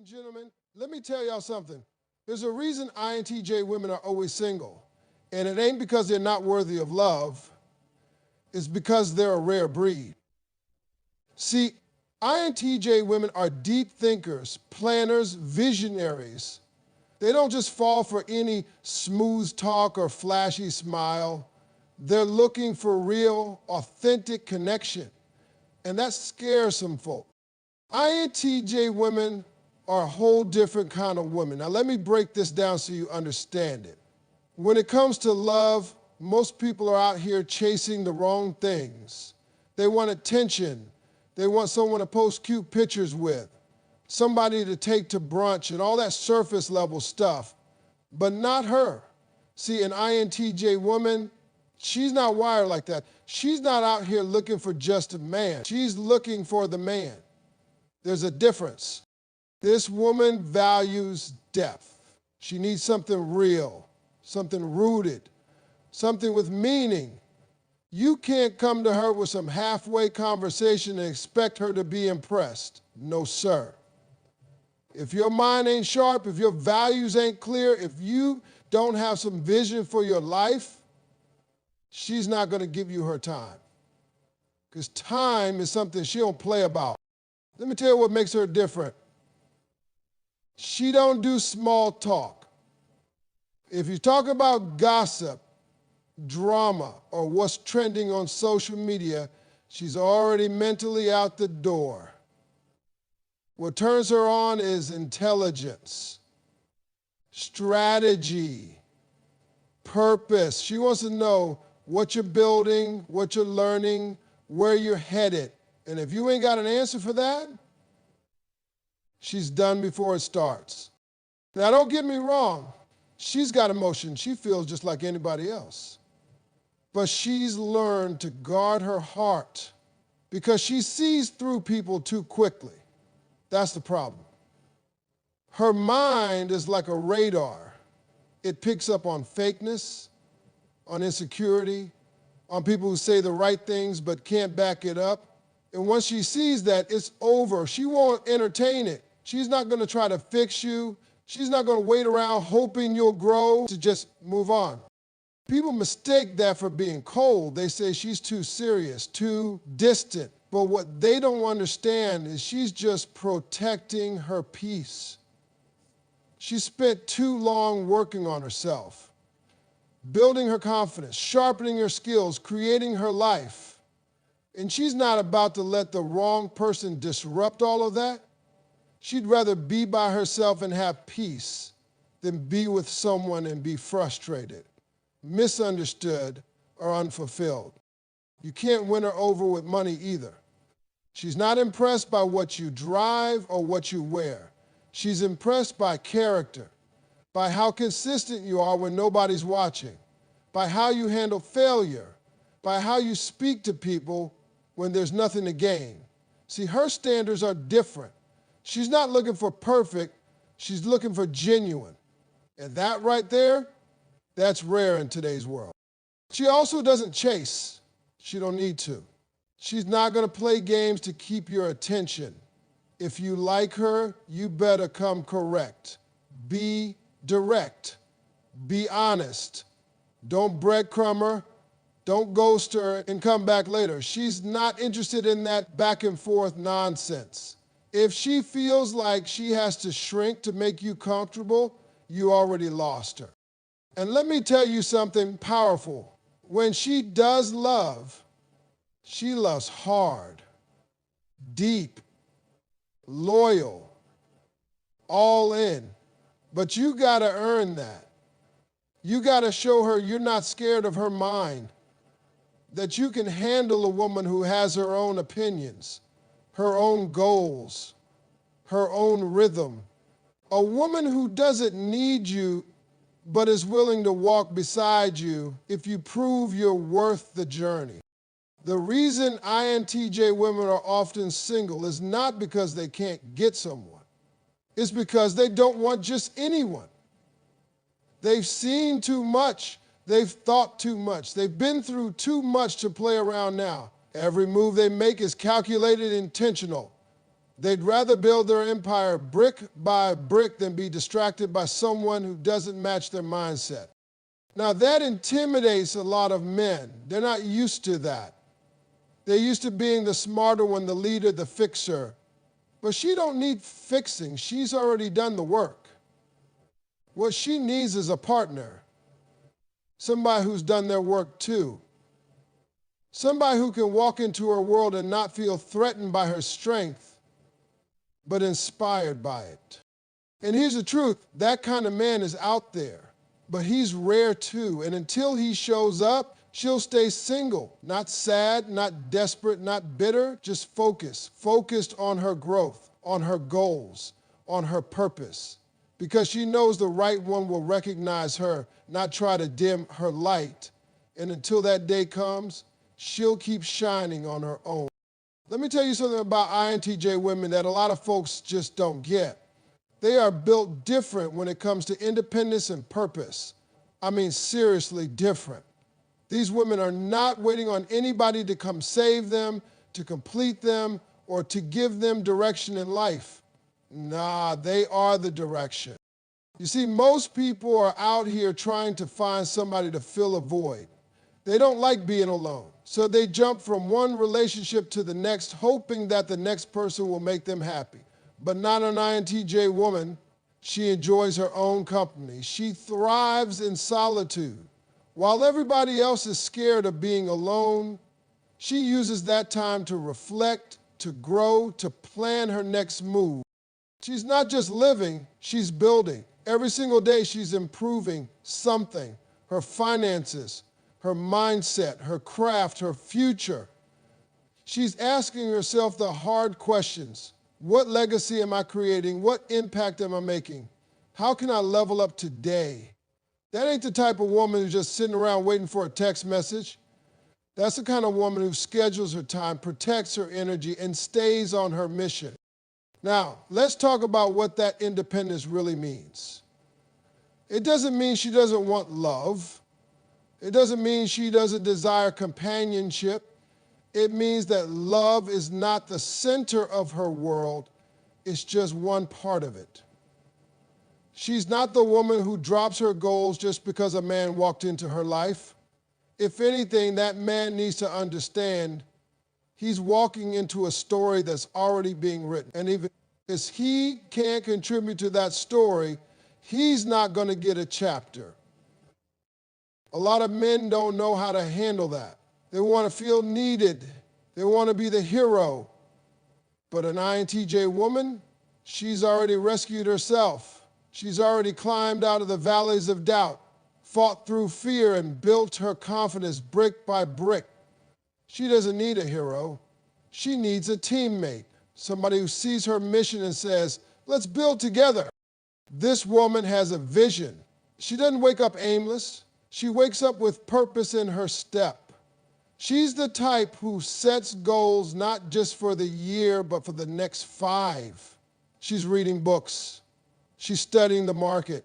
and gentlemen, let me tell y'all something. There's a reason INTJ women are always single, and it ain't because they're not worthy of love. It's because they're a rare breed. See, INTJ women are deep thinkers, planners, visionaries. They don't just fall for any smooth talk or flashy smile. They're looking for real, authentic connection, and that scares some folk. INTJ women are a whole different kind of women. Now let me break this down so you understand it. When it comes to love, most people are out here chasing the wrong things. They want attention. They want someone to post cute pictures with, somebody to take to brunch and all that surface level stuff, but not her. See, an INTJ woman, she's not wired like that. She's not out here looking for just a man. She's looking for the man. There's a difference. This woman values depth. She needs something real, something rooted, something with meaning. You can't come to her with some halfway conversation and expect her to be impressed. No, sir. If your mind ain't sharp, if your values ain't clear, if you don't have some vision for your life, she's not going to give you her time. Because time is something she don't play about. Let me tell you what makes her different. She don't do small talk. If you talk about gossip, drama, or what's trending on social media, she's already mentally out the door. What turns her on is intelligence, strategy, purpose. She wants to know what you're building, what you're learning, where you're headed. And if you ain't got an answer for that, she's done before it starts. Now, don't get me wrong. She's got emotion. She feels just like anybody else. But she's learned to guard her heart because she sees through people too quickly. That's the problem. Her mind is like a radar. It picks up on fakeness, on insecurity, on people who say the right things but can't back it up. And once she sees that, it's over. She won't entertain it. She's not going to try to fix you. She's not going to wait around hoping you'll grow to just move on. People mistake that for being cold. They say she's too serious, too distant. But what they don't understand is she's just protecting her peace. She spent too long working on herself, building her confidence, sharpening her skills, creating her life. And she's not about to let the wrong person disrupt all of that. She'd rather be by herself and have peace than be with someone and be frustrated, misunderstood, or unfulfilled. You can't win her over with money either. She's not impressed by what you drive or what you wear. She's impressed by character, by how consistent you are when nobody's watching, by how you handle failure, by how you speak to people when there's nothing to gain. See, her standards are different. She's not looking for perfect, she's looking for genuine. And that right there, that's rare in today's world. She also doesn't chase. She don't need to. She's not going to play games to keep your attention. If you like her, you better come correct. Be direct. Be honest. Don't breadcrumb her. Don't ghost her and come back later. She's not interested in that back and forth nonsense. If she feels like she has to shrink to make you comfortable, you already lost her. And let me tell you something powerful. When she does love, she loves hard, deep, loyal, all in. But you got to earn that. You got to show her you're not scared of her mind, that you can handle a woman who has her own opinions, her own goals, her own rhythm. A woman who doesn't need you but is willing to walk beside you if you prove you're worth the journey. The reason INTJ women are often single is not because they can't get someone. It's because they don't want just anyone. They've seen too much. They've thought too much. They've been through too much to play around now. Every move they make is calculated, intentional. They'd rather build their empire brick by brick than be distracted by someone who doesn't match their mindset. Now that intimidates a lot of men. They're not used to that. They're used to being the smarter one, the leader, the fixer. But she don't need fixing. She's already done the work. What she needs is a partner. Somebody who's done their work too. Somebody who can walk into her world and not feel threatened by her strength, but inspired by it. And here's the truth, that kind of man is out there, but he's rare too. And until he shows up, she'll stay single, not sad, not desperate, not bitter, just focused on her growth, on her goals, on her purpose. Because she knows the right one will recognize her, not try to dim her light. And until that day comes, she'll keep shining on her own. Let me tell you something about INTJ women that a lot of folks just don't get. They are built different when it comes to independence and purpose. I mean, seriously different. These women are not waiting on anybody to come save them, to complete them, or to give them direction in life. Nah, they are the direction. You see, most people are out here trying to find somebody to fill a void. They don't like being alone, so they jump from one relationship to the next, hoping that the next person will make them happy. But not an INTJ woman. She enjoys her own company. She thrives in solitude. While everybody else is scared of being alone, she uses that time to reflect, to grow, to plan her next move. She's not just living, she's building. Every single day she's improving something, her finances, her mindset, her craft, her future. She's asking herself the hard questions. What legacy am I creating? What impact am I making? How can I level up today? That ain't the type of woman who's just sitting around waiting for a text message. That's the kind of woman who schedules her time, protects her energy, and stays on her mission. Now, let's talk about what that independence really means. It doesn't mean she doesn't want love. It doesn't mean she doesn't desire companionship. It means that love is not the center of her world. It's just one part of it. She's not the woman who drops her goals just because a man walked into her life. If anything, that man needs to understand he's walking into a story that's already being written. And even if he can't contribute to that story, he's not going to get a chapter. A lot of men don't know how to handle that. They want to feel needed. They want to be the hero. But an INTJ woman, she's already rescued herself. She's already climbed out of the valleys of doubt, fought through fear, and built her confidence brick by brick. She doesn't need a hero. She needs a teammate, somebody who sees her mission and says, let's build together. This woman has a vision. She doesn't wake up aimless. She wakes up with purpose in her step. She's the type who sets goals not just for the year, but for the next 5. She's reading books. She's studying the market.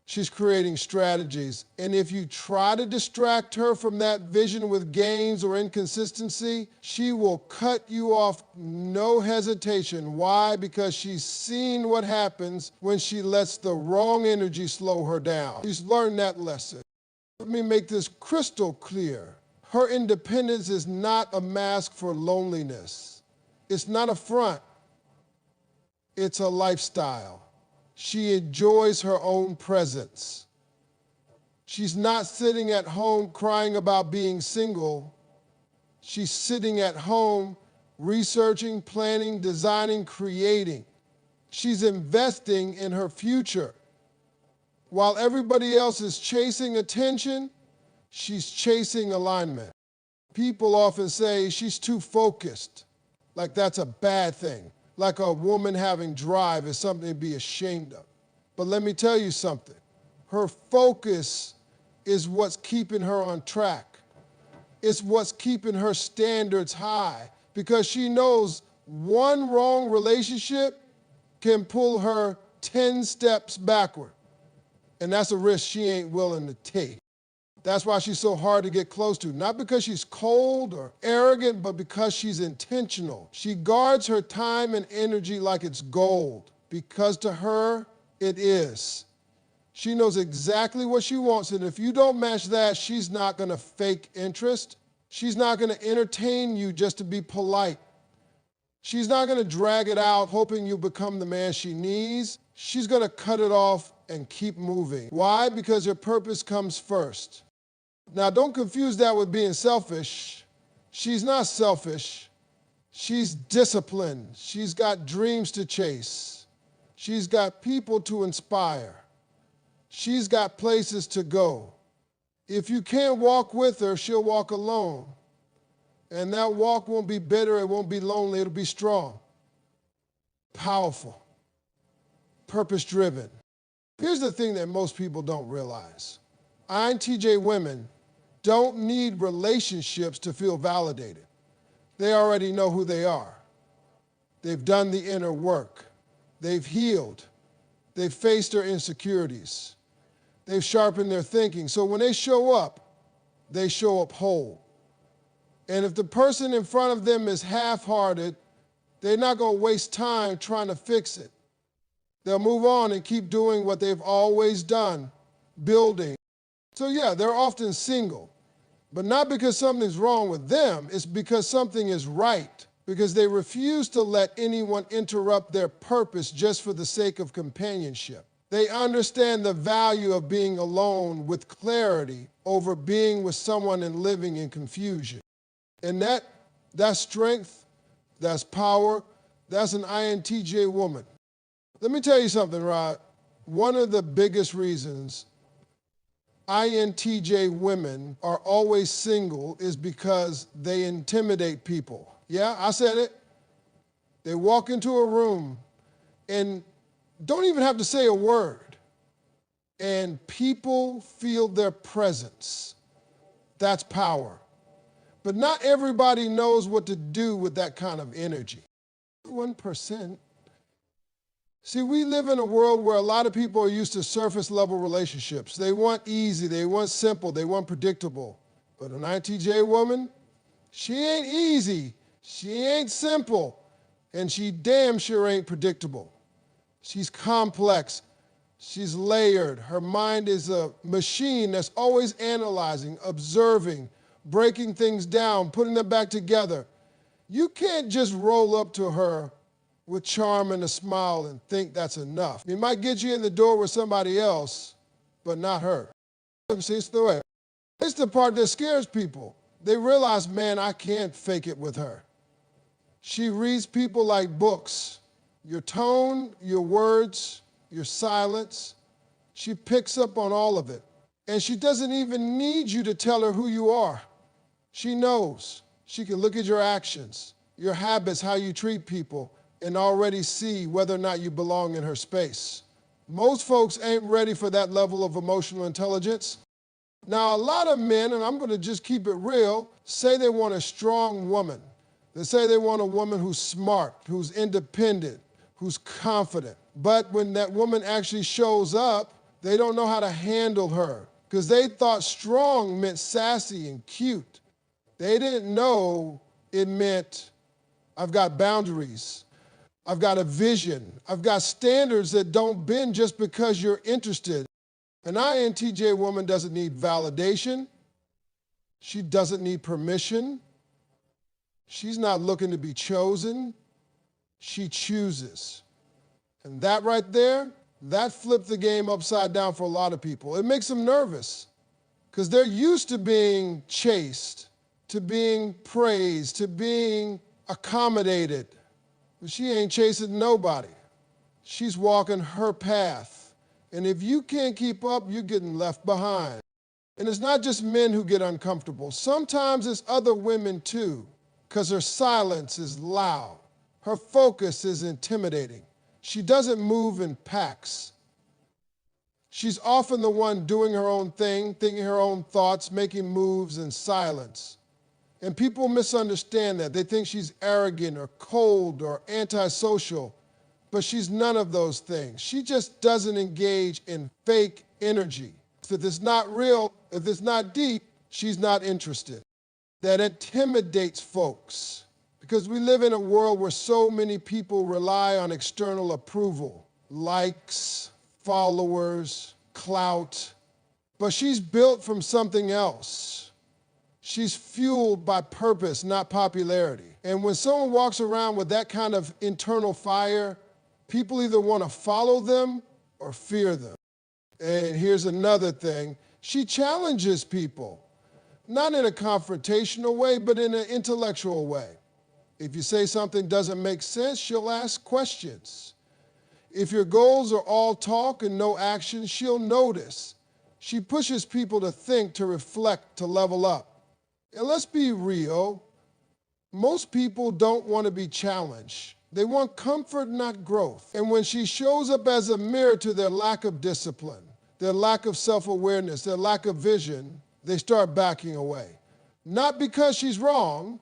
She's creating strategies. And if you try to distract her from that vision with games or inconsistency, she will cut you off, no hesitation. Why? Because she's seen what happens when she lets the wrong energy slow her down. She's learned that lesson. Let me make this crystal clear. Her independence is not a mask for loneliness. It's not a front. It's a lifestyle. She enjoys her own presence. She's not sitting at home crying about being single. She's sitting at home researching, planning, designing, creating. She's investing in her future. While everybody else is chasing attention, she's chasing alignment. People often say she's too focused, like that's a bad thing. Like a woman having drive is something to be ashamed of. But let me tell you something. Her focus is what's keeping her on track. It's what's keeping her standards high, because she knows one wrong relationship can pull her 10 steps backward. And that's a risk she ain't willing to take. That's why she's so hard to get close to. Not because she's cold or arrogant, but because she's intentional. She guards her time and energy like it's gold, because to her, it is. She knows exactly what she wants, and if you don't match that, she's not going to fake interest. She's not going to entertain you just to be polite. She's not going to drag it out hoping you become the man she needs. She's going to cut it off and keep moving. Why? Because her purpose comes first. Now, don't confuse that with being selfish. She's not selfish. She's disciplined. She's got dreams to chase. She's got people to inspire. She's got places to go. If you can't walk with her, she'll walk alone. And that walk won't be bitter, it won't be lonely, it'll be strong, powerful, purpose-driven. Here's the thing that most people don't realize. INTJ women don't need relationships to feel validated. They already know who they are. They've done the inner work. They've healed. They've faced their insecurities. They've sharpened their thinking. So when they show up whole. And if the person in front of them is half-hearted, they're not going to waste time trying to fix it. They'll move on and keep doing what they've always done, building. So yeah, they're often single, but not because something's wrong with them, it's because something is right, because they refuse to let anyone interrupt their purpose just for the sake of companionship. They understand the value of being alone with clarity over being with someone and living in confusion. And that's strength, that's power, that's an INTJ woman. Let me tell you something, Rod. One of the biggest reasons INTJ women are always single is because they intimidate people. Yeah, I said it. They walk into a room and don't even have to say a word, and people feel their presence. That's power. But not everybody knows what to do with that kind of energy. 1%. See, we live in a world where a lot of people are used to surface level relationships. They want easy, they want simple, they want predictable. But an INTJ woman, she ain't easy, she ain't simple, and she damn sure ain't predictable. She's complex, she's layered. Her mind is a machine that's always analyzing, observing, breaking things down, putting them back together. You can't just roll up to her with charm and a smile and think that's enough. It might get you in the door with somebody else, but not her. See, it's the way. It's the part that scares people. They realize, man, I can't fake it with her. She reads people like books. Your tone, your words, your silence. She picks up on all of it. And she doesn't even need you to tell her who you are. She knows. She can look at your actions, your habits, how you treat people, and already see whether or not you belong in her space. Most folks ain't ready for that level of emotional intelligence. Now, a lot of men, and I'm going to just keep it real, say they want a strong woman. They say they want a woman who's smart, who's independent, who's confident. But when that woman actually shows up, they don't know how to handle her because they thought strong meant sassy and cute. They didn't know it meant I've got boundaries. I've got a vision. I've got standards that don't bend just because you're interested. An INTJ woman doesn't need validation. She doesn't need permission. She's not looking to be chosen. She chooses. And that right there, that flipped the game upside down for a lot of people. It makes them nervous because they're used to being chased, to being praised, to being accommodated. But she ain't chasing nobody. She's walking her path. And if you can't keep up, you're getting left behind. And it's not just men who get uncomfortable. Sometimes it's other women too, because her silence is loud. Her focus is intimidating. She doesn't move in packs. She's often the one doing her own thing, thinking her own thoughts, making moves in silence. And people misunderstand that. They think she's arrogant or cold or antisocial, but she's none of those things. She just doesn't engage in fake energy. If it's not real, If it's not deep, she's not interested. That intimidates folks because we live in a world where so many people rely on external approval, likes, followers, clout. But she's built from something else. She's fueled by purpose, not popularity. And when someone walks around with that kind of internal fire, people either want to follow them or fear them. And here's another thing. She challenges people, not in a confrontational way, but in an intellectual way. If you say something doesn't make sense, she'll ask questions. If your goals are all talk and no action, she'll notice. She pushes people to think, to reflect, to level up. And let's be real, most people don't want to be challenged. They want comfort, not growth. And when she shows up as a mirror to their lack of discipline, their lack of self-awareness, their lack of vision, they start backing away. Not because she's wrong,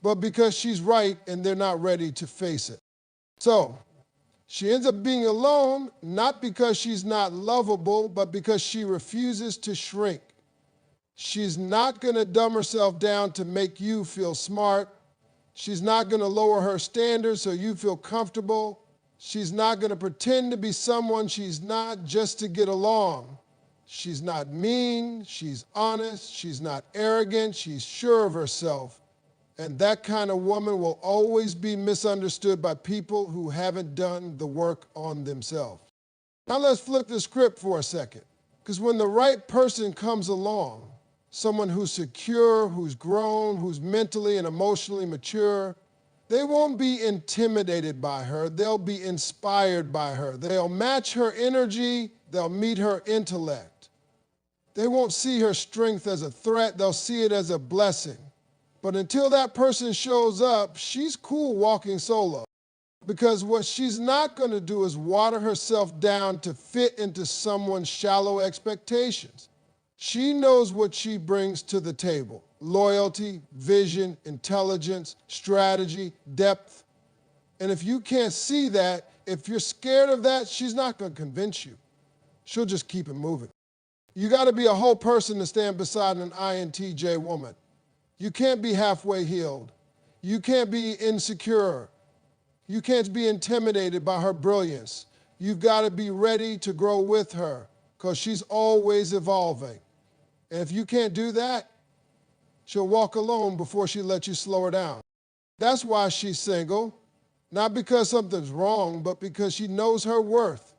but because she's right and they're not ready to face it. So, she ends up being alone, not because she's not lovable, but because she refuses to shrink. She's not going to dumb herself down to make you feel smart. She's not going to lower her standards so you feel comfortable. She's not going to pretend to be someone she's not just to get along. She's not mean, she's honest, she's not arrogant, she's sure of herself. And that kind of woman will always be misunderstood by people who haven't done the work on themselves. Now let's flip the script for a second. Because when the right person comes along, someone who's secure, who's grown, who's mentally and emotionally mature, they won't be intimidated by her. They'll be inspired by her. They'll match her energy. They'll meet her intellect. They won't see her strength as a threat. They'll see it as a blessing. But until that person shows up, she's cool walking solo. Because what she's not going to do is water herself down to fit into someone's shallow expectations. She knows what she brings to the table: loyalty, vision, intelligence, strategy, depth. And if you can't see that, if you're scared of that, she's not going to convince you. She'll just keep it moving. You got to be a whole person to stand beside an INTJ woman. You can't be halfway healed. You can't be insecure. You can't be intimidated by her brilliance. You've got to be ready to grow with her because she's always evolving. And if you can't do that, she'll walk alone before she lets you slow her down. That's why she's single, not because something's wrong, but because she knows her worth.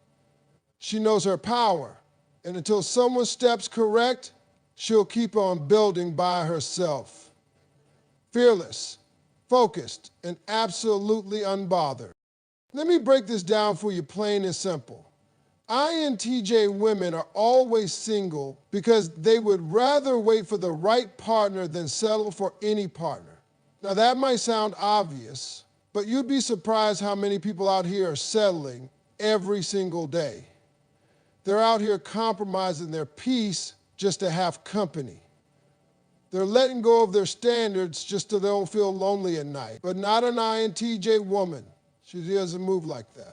She knows her power. And until someone steps correct, she'll keep on building by herself. Fearless, focused, and absolutely unbothered. Let me break this down for you plain and simple. INTJ women are always single because they would rather wait for the right partner than settle for any partner. Now that might sound obvious, but you'd be surprised how many people out here are settling every single day. They're out here compromising their peace just to have company. They're letting go of their standards just so they don't feel lonely at night. But not an INTJ woman. She doesn't move like that.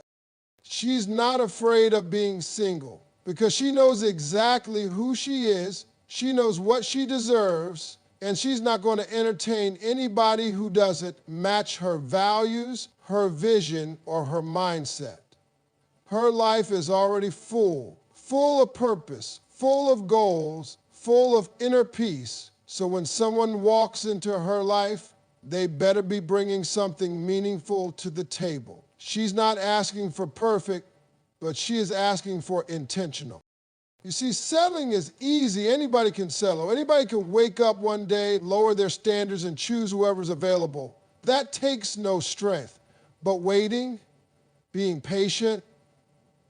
She's not afraid of being single because she knows exactly who she is, she knows what she deserves, and she's not going to entertain anybody who doesn't match her values, her vision, or her mindset. Her life is already full of purpose, full of goals, full of inner peace. So when someone walks into her life, they better be bringing something meaningful to the table. She's not asking for perfect, but she is asking for intentional. You see, settling is easy. Anybody can settle. Anybody can wake up one day, lower their standards, and choose whoever's available. That takes no strength. But waiting, being patient,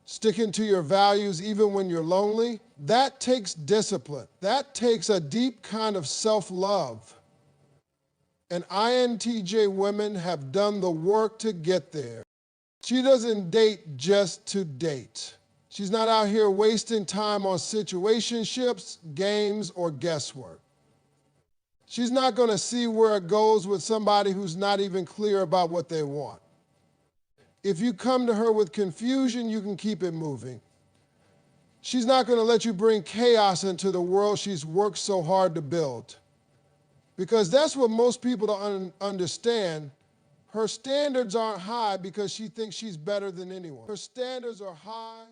sticking to your values even when you're lonely, that takes discipline. That takes a deep kind of self-love. And INTJ women have done the work to get there. She doesn't date just to date. She's not out here wasting time on situationships, games, or guesswork. She's not going to see where it goes with somebody who's not even clear about what they want. If you come to her with confusion, you can keep it moving. She's not going to let you bring chaos into the world she's worked so hard to build. Because that's what most people don't understand. Her standards aren't high because she thinks she's better than anyone. Her standards are high